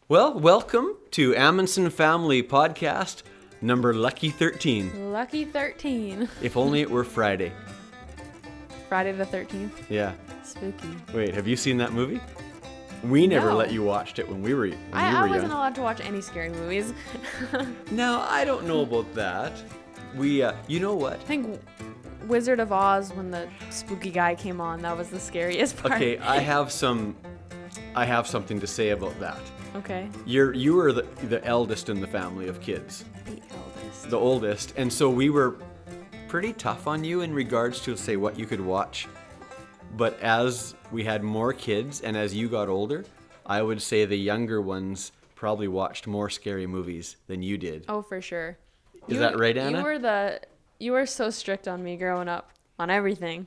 Well, welcome to Amundson Family Podcast, number Lucky 13. Lucky 13. If only it were Friday. Friday the 13th. Yeah. Spooky. Wait, have you seen that movie? We never No. let you watch it when we were I wasn't young. allowed to watch any scary movies. Now, I don't know about that. You know what? I think Wizard of Oz, when the spooky guy came on, that was the scariest part. Okay, I have something to say about that. Okay. You were the eldest in the family of kids. The eldest. The oldest, and so we were pretty tough on you in regards to, say, what you could watch. But as we had more kids and as you got older, I would say the younger ones probably watched more scary movies than you did. Oh, for sure. Is that right, Anna? You were so strict on me growing up on everything.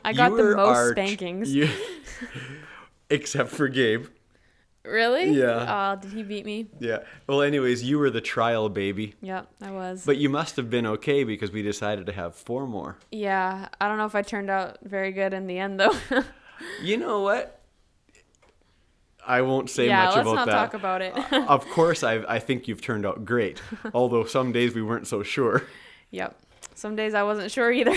I got You the were most spankings. Except for Gabe. Really? Yeah. Oh, did he beat me? Yeah. Well, anyways, you were the trial baby. Yep, I was. But you must have been okay because we decided to have 4 more. Yeah, I don't know if I turned out very good in the end, though. You know what? I won't say Yeah, much let's about not that. talk about it. Of course, I think you've turned out great. Although some days we weren't so sure. Yep. Some days I wasn't sure either.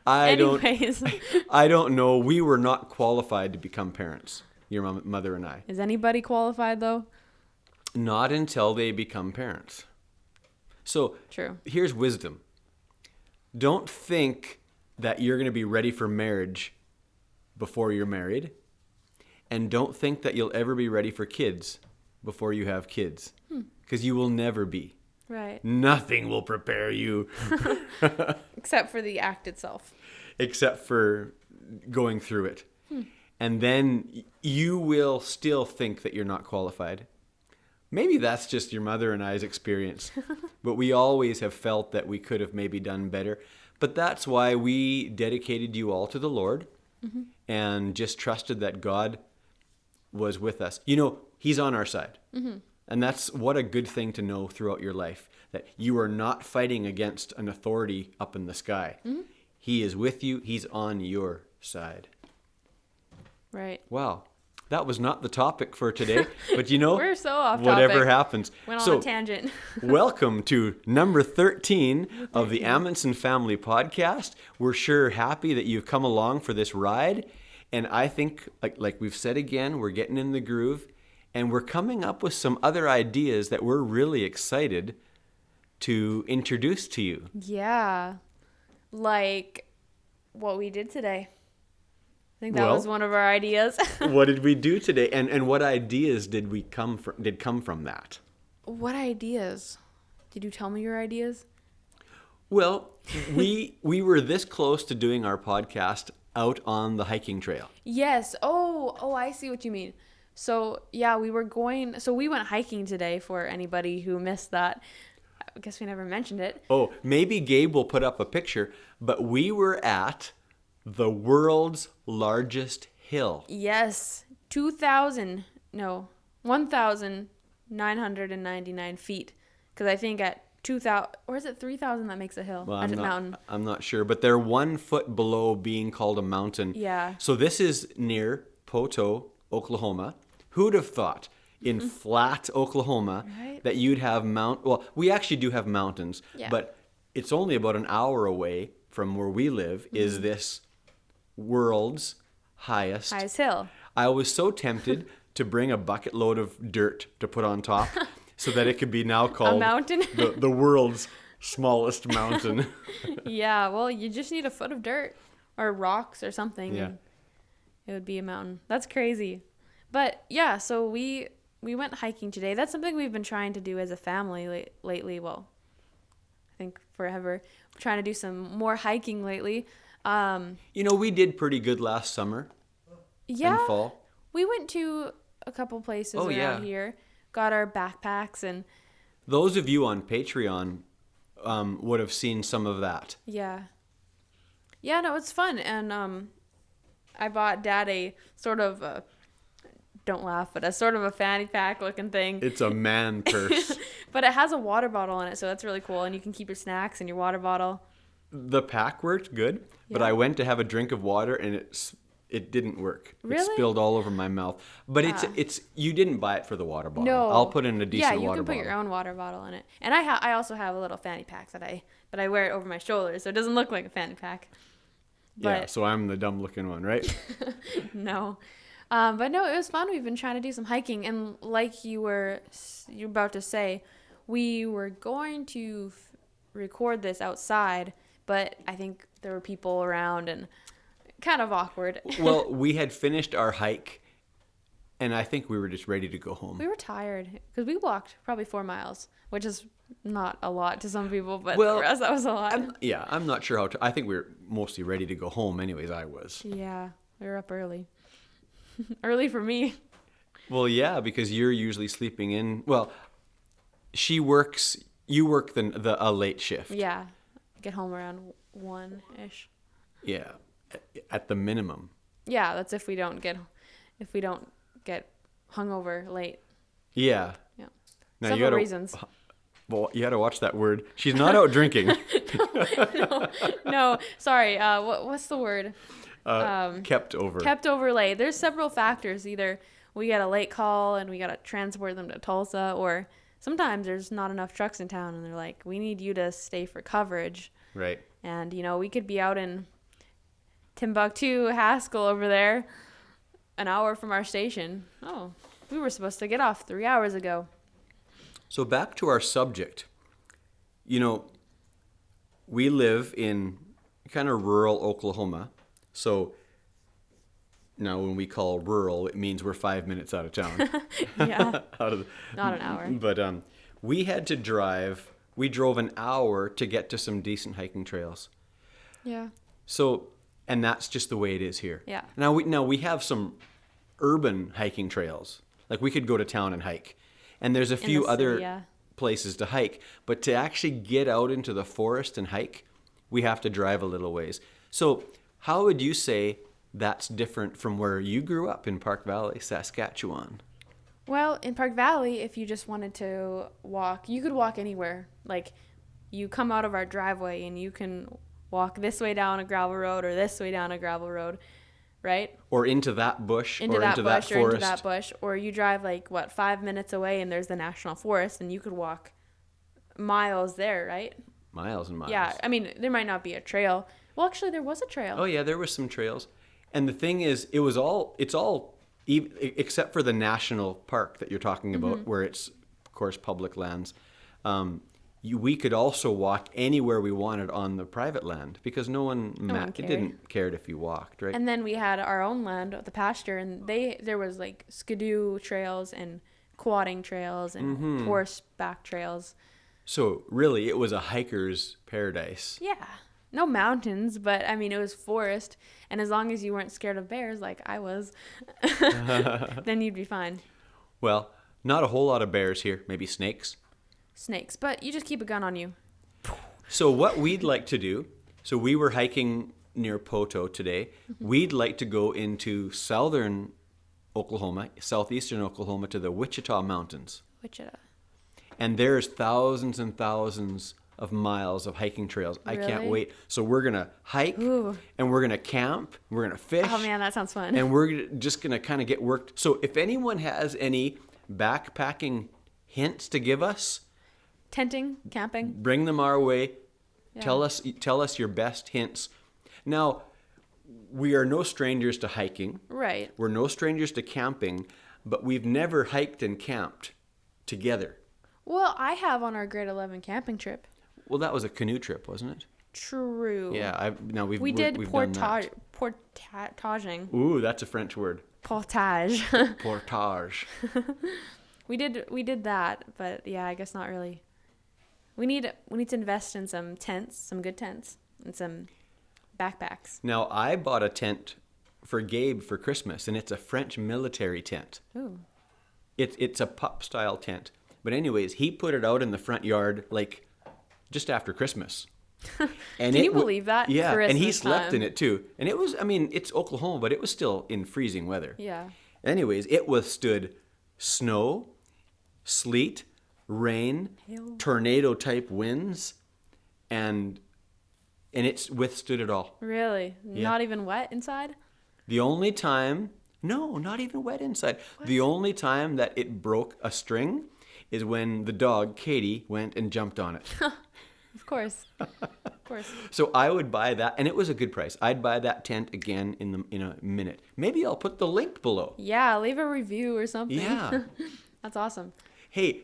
I Anyways. don't know. We were not qualified to become parents. Your mother and I. Is anybody qualified, though? Not until they become parents. So True. here's wisdom. Don't think that you're going to be ready for marriage before you're married. And don't think that you'll ever be ready for kids before you have kids. Because you will never be. Right. Nothing will prepare you Except for the act itself. except for going through it. And then you will still think that you're not qualified. Maybe that's just your mother and I's experience. But we always have felt that we could have maybe done better. But that's why we dedicated you all to the Lord and just trusted that God was with us. You know, He's on our side. And that's what a good thing to know throughout your life, that you are not fighting against an authority up in the sky. He is with you. He's on your side. Right. Wow. That was not the topic for today, but you know, We're so off whatever topic. happens. Went on So, a tangent. welcome to number 13 of the Amundson Family Podcast. We're sure happy that you've come along for this ride. And I think, like we've said again, we're getting in the groove. And we're coming up with some other ideas that we're really excited to introduce to you. Yeah. Like what we did today. I think that Well- was one of our ideas. What did we do today? And what ideas did come from that? What ideas? Did you tell me your ideas? Well, we were this close to doing our podcast out on the hiking trail. Yes. Oh, I see what you mean. So, yeah, we went hiking today for anybody who missed that. I guess we never mentioned it. Oh, maybe Gabe will put up a picture, but we were at the world's largest hill. Yes. 1,999 feet. Because I think at 2,000, or is it 3,000 that makes a hill? Well, Mountain. I'm not sure, but they're 1 foot below being called a mountain. Yeah. So this is near Poto, Oklahoma. Who'd have thought in flat Oklahoma Right. that you'd have well, we actually do have mountains, Yeah. but it's only about an hour away from where we live is this world's highest. hill. I was so tempted to bring a bucket load of dirt to put on top so that it could be now called mountain? the world's smallest mountain. Yeah, well, you just need a foot of dirt or rocks or something. Yeah. And it would be a mountain. That's crazy. But yeah, so we went hiking today. That's something we've been trying to do as a family lately. Well, I think forever. We're trying to do some more hiking lately. You know, we did pretty good last summer Yeah, and fall. we went to a couple places Oh, around yeah. here. Got our backpacks and Those of you on Patreon would have seen some of that. yeah. Yeah, no, it's fun. And I bought Dad a sort of don't laugh, but a sort of a fanny pack looking thing. It's a man purse. But it has a water bottle in it, so that's really cool. And you can keep your snacks in your water bottle. The pack worked good, but Yeah. I went to have a drink of water and it didn't work. Really? It spilled all over my mouth. But it's you didn't buy it for the water bottle. No. I'll put in a decent water bottle. Yeah, you can put your own water bottle in it. And I also have a little fanny pack but I wear it over my shoulder, so it doesn't look like a fanny pack. But, yeah, so I'm the dumb looking one, right? No. But no, it was fun. We've been trying to do some hiking, and like you're about to say, we were going to record this outside, but I think there were people around and kind of awkward. Well, we had finished our hike, and I think we were just ready to go home. We were tired because we walked probably 4 miles, which is not a lot to some people, but Well, for us that was a lot. I'm not sure how. I think we were mostly ready to go home. Anyways, I was. Yeah, we were up early. Early for me. Well, yeah, because you're usually sleeping in. Well, she works. You work a late shift. Yeah, get home around 1-ish. Yeah, at the minimum. Yeah, that's if we don't get hungover late. Yeah. Yeah. Now Several reasons. Well, you got to watch that word. She's not out drinking. No, sorry. What's the word? Kept over. Kept over late. There's several factors. Either we get a late call and we got to transport them to Tulsa, or sometimes there's not enough trucks in town and they're like, we need you to stay for coverage. Right. And, we could be out in Timbuktu, Haskell over there, an hour from our station. Oh, we were supposed to get off 3 hours ago. So back to our subject. We live in kind of rural Oklahoma. So now when we call rural, it means we're 5 minutes out of town. Yeah. Not an hour. But we had to drive. We drove an hour to get to some decent hiking trails. Yeah. So, and that's just the way it is here. Yeah. Now we have some urban hiking trails. Like we could go to town and hike. And there's a few other places to hike. But to actually get out into the forest and hike, we have to drive a little ways. So how would you say that's different from where you grew up in Park Valley, Saskatchewan? Well, in Park Valley, if you just wanted to walk, you could walk anywhere. Like, you come out of our driveway and you can walk this way down a gravel road or this way down a gravel road, right? Or into that bush, into or that into bush, that forest. or into that bush. Or you drive 5 minutes away and there's the national forest and you could walk miles there, right? Miles and miles. Yeah, I mean, there might not be a trail. Well, actually, there was a trail. Oh yeah, there were some trails. And the thing is, it's all, except for the national park that you're talking about, where it's, of course, public lands. We could also walk anywhere we wanted on the private land because no one didn't care if you walked, right? And then we had our own land, the pasture, and there was skidoo trails and quadding trails and horseback trails. So really, it was a hiker's paradise. Yeah. No mountains, but I mean, it was forest. And as long as you weren't scared of bears like I was, then you'd be fine. Well, not a whole lot of bears here. Maybe snakes. Snakes, but you just keep a gun on you. So what we'd like to do, so we were hiking near Poto today. We'd like to go into southern Oklahoma, southeastern Oklahoma, to the Wichita Mountains. Wichita. And there's thousands and thousands of miles of hiking trails. Really? I can't wait. So we're going to hike, and we're going to camp, we're going to fish. Oh man, that sounds fun. And we're just going to kind of get worked. So if anyone has any backpacking hints to give us, tenting, camping, bring them our way. Yeah. Tell us your best hints. Now, we are no strangers to hiking. Right. We're no strangers to camping, but we've never hiked and camped together. Well, I have on our grade 11 camping trip. Well, that was a canoe trip, wasn't it? True. Yeah, we've did done that. portaging. Ooh, that's a French word. Portage. Portage. We did that, but yeah, I guess not really. We need to invest in some tents, some good tents, and some backpacks. Now, I bought a tent for Gabe for Christmas, and it's a French military tent. Ooh. It's a pup style tent. But anyways, he put it out in the front yard just after Christmas. And Can you believe that? Yeah, Christmas and he slept time. in it too. And it was, it's Oklahoma, but it was still in freezing weather. Yeah. Anyways, it withstood snow, sleet, rain, Hail. tornado type winds, and it withstood it all. Really? Yeah. Not even wet inside? The only time, no, not even wet inside. What? The only time that it broke a string is when the dog, Katie, went and jumped on it. Of course. Of course. So I would buy that, and it was a good price. I'd buy that tent again in a minute. Maybe I'll put the link below. Yeah, leave a review or something. Yeah. That's awesome. Hey,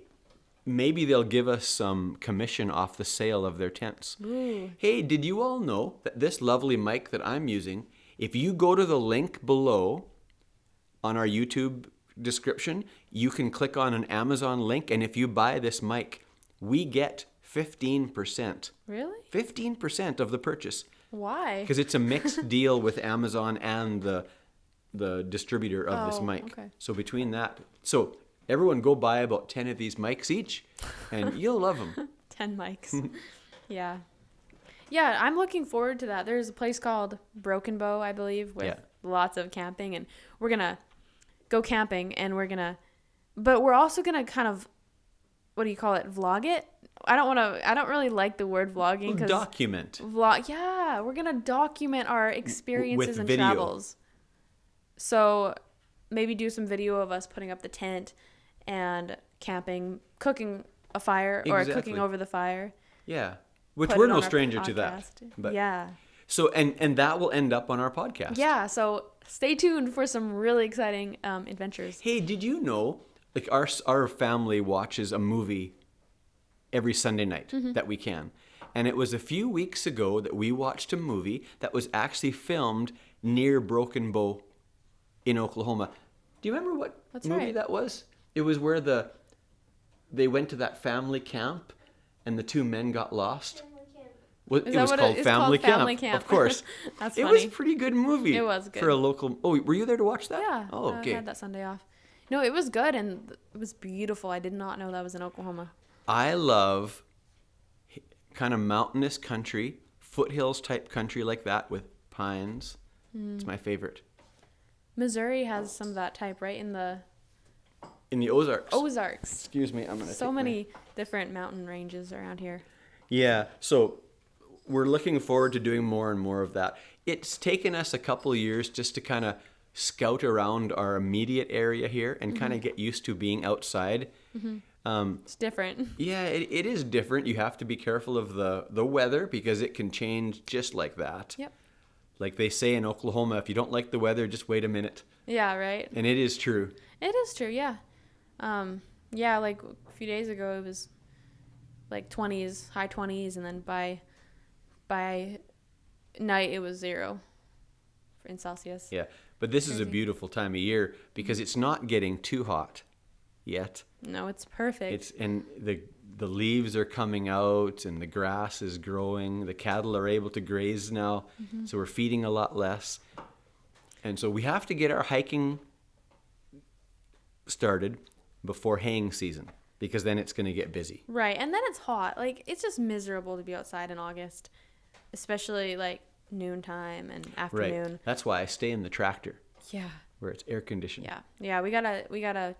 maybe they'll give us some commission off the sale of their tents. Ooh. Hey, did you all know that this lovely mic that I'm using, if you go to the link below on our YouTube description, you can click on an Amazon link, and if you buy this mic, we get 15%. Really? 15% of the purchase. Why? Because it's a mixed deal with Amazon and the distributor of this Oh, mic. okay. So between that, so everyone go buy about 10 of these mics each, and you'll love them. 10 mics. Yeah. Yeah, I'm looking forward to that. There's a place called Broken Bow, I believe, with lots of camping, and we're going to go camping, and but we're also going to kind of, what do you call it, vlog it? I don't really like the word vlogging. Cause Document. Yeah, we're going to document our experiences With and video. travels. So maybe do some video of us putting up the tent and camping, cooking a fire or Exactly. cooking over the fire. Yeah. Which Put we're it no on our stranger to that. podcast. But Yeah. So and that will end up on our podcast. Yeah, so stay tuned for some really exciting adventures. Hey, did you know, like our family watches a movie every Sunday night that we can. And it was a few weeks ago that we watched a movie that was actually filmed near Broken Bow in Oklahoma. Do you remember what That's movie right. that was? It was where they went to that family camp and the two men got lost. Well, Is it that was what called it's Family called? Camp. Family Camp. Of course. That's It funny. was a pretty good movie. It was good. For a local... Oh, were you there to watch that? Yeah. Oh, okay. I had that Sunday off. No, it was good and it was beautiful. I did not know that was in Oklahoma. I love kind of mountainous country, foothills type country like that with pines. It's my favorite. Missouri has some of that type, right? In the In the Ozarks. Ozarks. Excuse me, I'm going to So many different mountain ranges around here. Yeah, so we're looking forward to doing more and more of that. It's taken us a couple years just to kind of scout around our immediate area here and kind of get used to being outside. It's different. Yeah, it is different. You have to be careful of the weather because it can change just like that. Yep. Like they say in Oklahoma, if you don't like the weather, just wait a minute. Yeah, right. And it is true. It is true, yeah. Yeah, like a few days ago it was like 20s, high 20s, and then by night it was 0 in Celsius. Yeah, but this is a Crazy. beautiful time of year because it's not getting too hot yet. No, it's perfect. And the leaves are coming out and the grass is growing. The cattle are able to graze now, so we're feeding a lot less. And so we have to get our hiking started before haying season because then it's going to get busy. Right, and then it's hot. Like, it's just miserable to be outside in August, especially like noontime and afternoon. Right. That's why I stay in the tractor Yeah. where it's air conditioned. Yeah, we gotta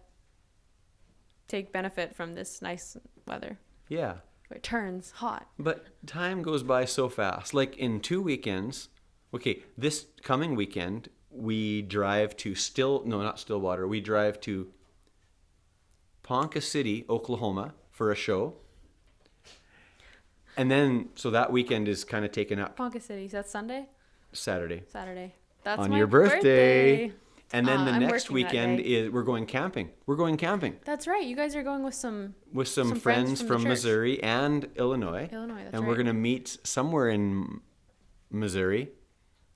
take benefit from this nice weather. Yeah. Where it turns hot. But time goes by so fast. Like in 2 weekends, okay, this coming weekend, we drive to not Stillwater. We drive to Ponca City, Oklahoma for a show. And then, so that weekend is kind of taken up Ponca City, so that's Sunday? Saturday. That's on my your birthday. And then the I'm next working that weekend day. is we're going camping. We're going camping That's right. You guys are going with some friends from the from church. Missouri and Illinois. Illinois, that's and we're right. going to meet somewhere in Missouri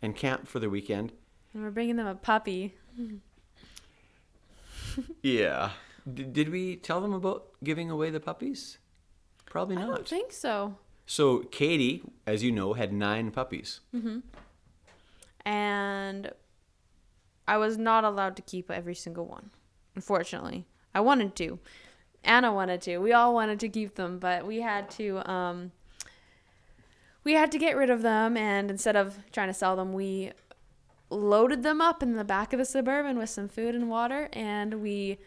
and camp for the weekend. And we're bringing them a puppy. Yeah. Did we tell them about giving away the puppies? Probably I not. don't think so. So Katie, as you know, had 9 puppies. And I was not allowed to keep every single one, unfortunately. I wanted to. Anna wanted to. We all wanted to keep them, but we had to get rid of them, and instead of trying to sell them, we loaded them up in the back of the Suburban with some food and water, and we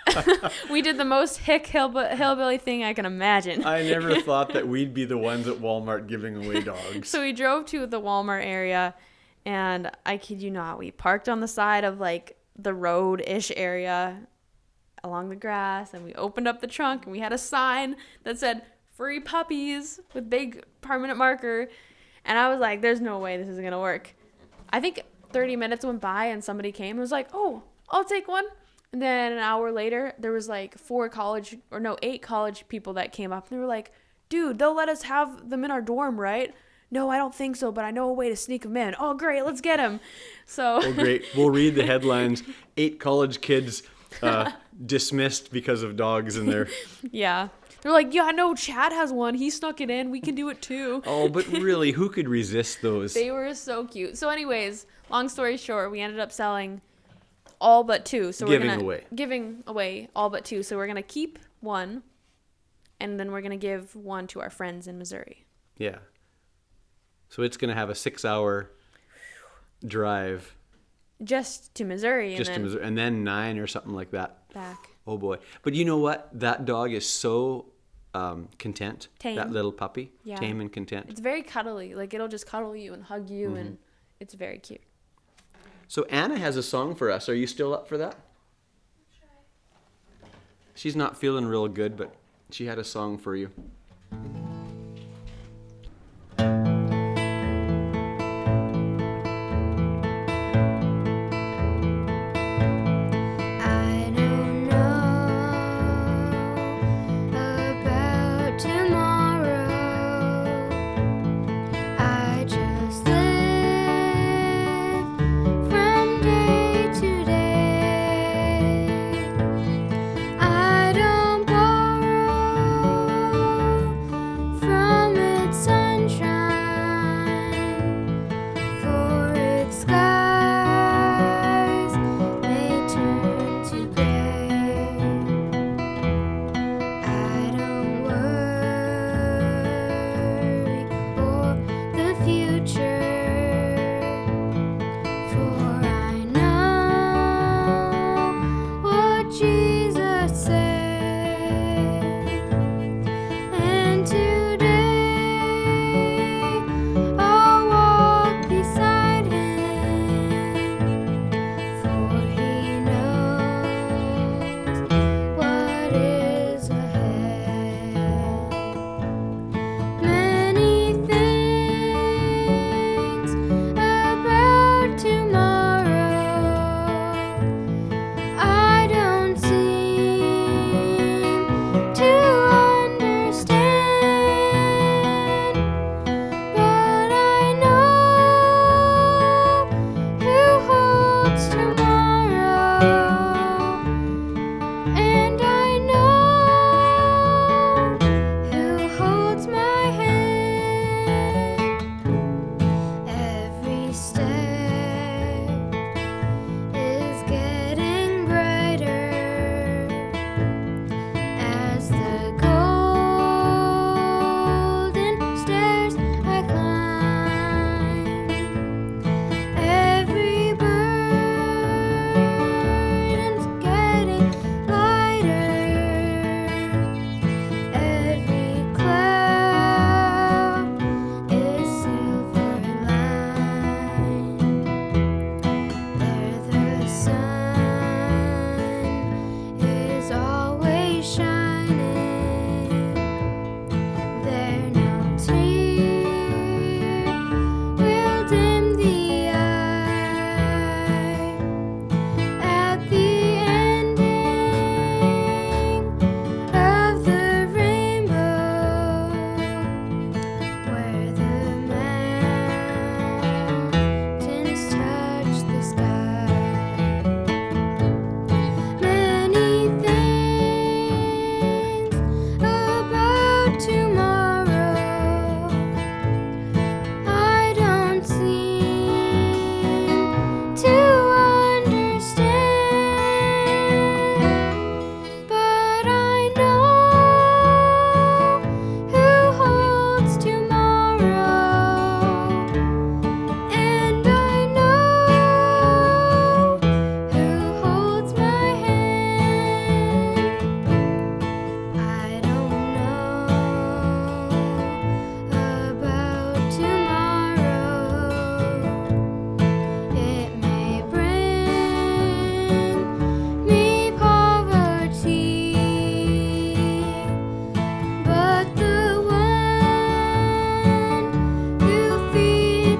did the most hillbilly thing I can imagine. I never thought that we'd be the ones at Walmart giving away dogs. So we drove to the Walmart area And I kid you not, we parked on the side of like the road-ish area along the grass, and we opened up the trunk and we had a sign that said free puppies with big permanent marker. And I was like, there's no way this is going to work. I think 30 minutes went by and somebody came and was like, oh, I'll take one. And then an hour later, there was like 8 college people that came up and they were like, dude, they'll let us have them in our dorm, right? No, I don't think so, but I know a way to sneak them in. Oh, great, let's get them. So. Oh, great. We'll read the headlines. 8 college kids dismissed because of dogs in there. Yeah. They're like, yeah, no, Chad has one. He snuck it in. We can do it too. Oh, but really, who could resist those? They were so cute. So anyways, long story short, we ended up selling all but 2. So giving away all but 2. So we're going to keep one, and then we're going to give one to our friends in Missouri. Yeah. So it's going to have a 6-hour drive. Just to Missouri. And then 9 or something like that. Back. Oh, boy. But you know what? That dog is so content. Tame. That little puppy. Yeah. Tame and content. It's very cuddly. Like, it'll just cuddle you and hug you, and it's very cute. So Anna has a song for us. Are you still up for that? She's not feeling real good, but she had a song for you.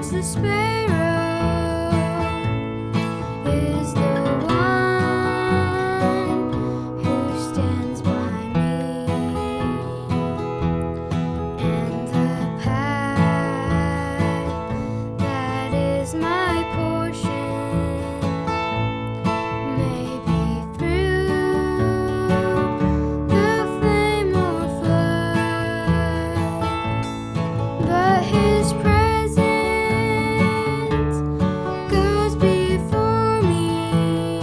feeds the sparrow is the one who stands by me, and the path that is my portion may be through the flame or flood, but his presence goes before me,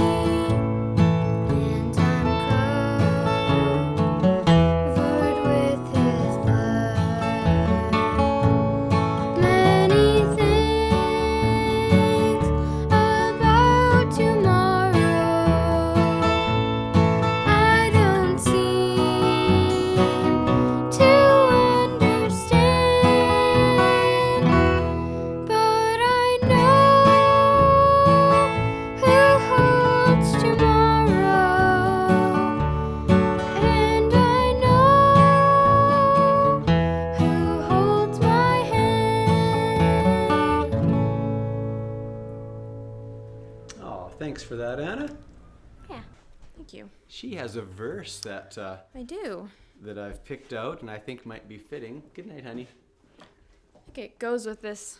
and I'm covered with his blood. Many things about tomorrow I don't seem to understand, but I know who holds tomorrow, and I know who holds my hand. Oh, thanks for that, Anna. Yeah. Thank you. She has a verse that I do. that I've picked out and I think might be fitting. Good night, honey. I think it goes with this.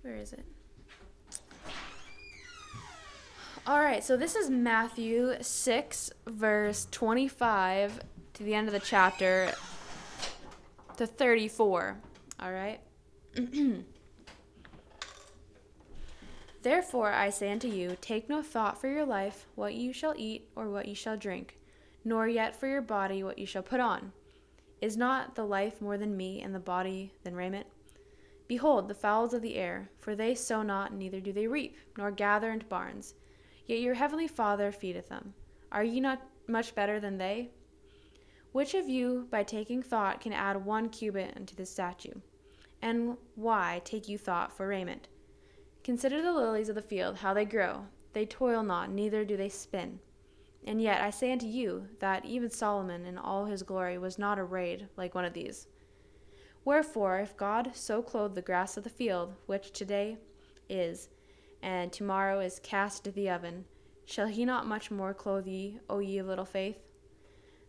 Where is it? All right, so this is Matthew 6, verse 25 to the end of the chapter to 34. All right? Therefore I say unto you, take no thought for your life, what you shall eat or what you shall drink, nor yet for your body what you shall put on. Is not the life more than meat, and the body than raiment? Behold the fowls of the air, for they sow not, neither do they reap, nor gather into barns, yet your heavenly Father feedeth them. Are ye not much better than they? Which of you, by taking thought, can add 1 cubit unto the statue? And why take you thought for raiment? Consider the lilies of the field, how they grow. They toil not, neither do they spin. And yet I say unto you, that even Solomon in all his glory was not arrayed like one of these. Wherefore, if God so clothe the grass of the field, which today is, and tomorrow is cast into the oven, shall he not much more clothe ye, O ye of little faith?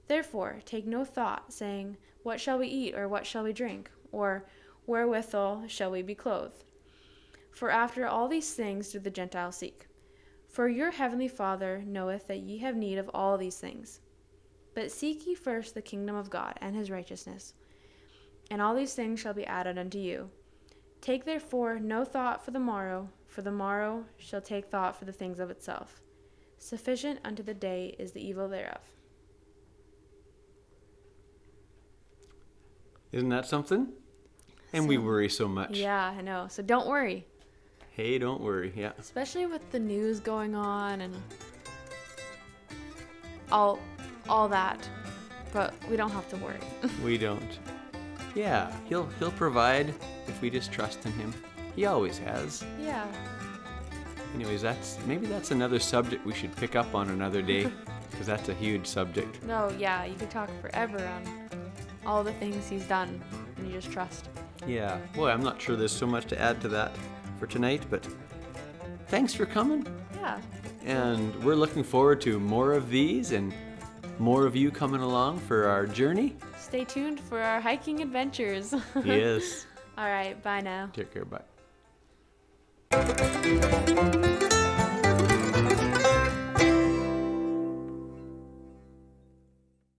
Therefore take no thought, saying, what shall we eat, or what shall we drink, or wherewithal shall we be clothed? For after all these things do the Gentiles seek. For your heavenly Father knoweth that ye have need of all these things. But seek ye first the kingdom of God and his righteousness, and all these things shall be added unto you. Take therefore no thought for the morrow shall take thought for the things of itself. Sufficient unto the day is the evil thereof. Isn't that something? And we worry so much. Yeah, I know. So don't worry. Hey, don't worry. Yeah. Especially with the news going on and all that. But we don't have to worry. We don't. Yeah, he'll provide if we just trust in him. He always has. Yeah. Anyways, maybe that's another subject we should pick up on another day, because that's a huge subject. No, yeah, you could talk forever on all the things he's done, and you just trust. Yeah. Boy, I'm not sure there's so much to add to that for tonight, but thanks for coming. Yeah. And we're looking forward to more of these and more of you coming along for our journey. Stay tuned for our hiking adventures. Yes. All right, bye now. Take care. Bye.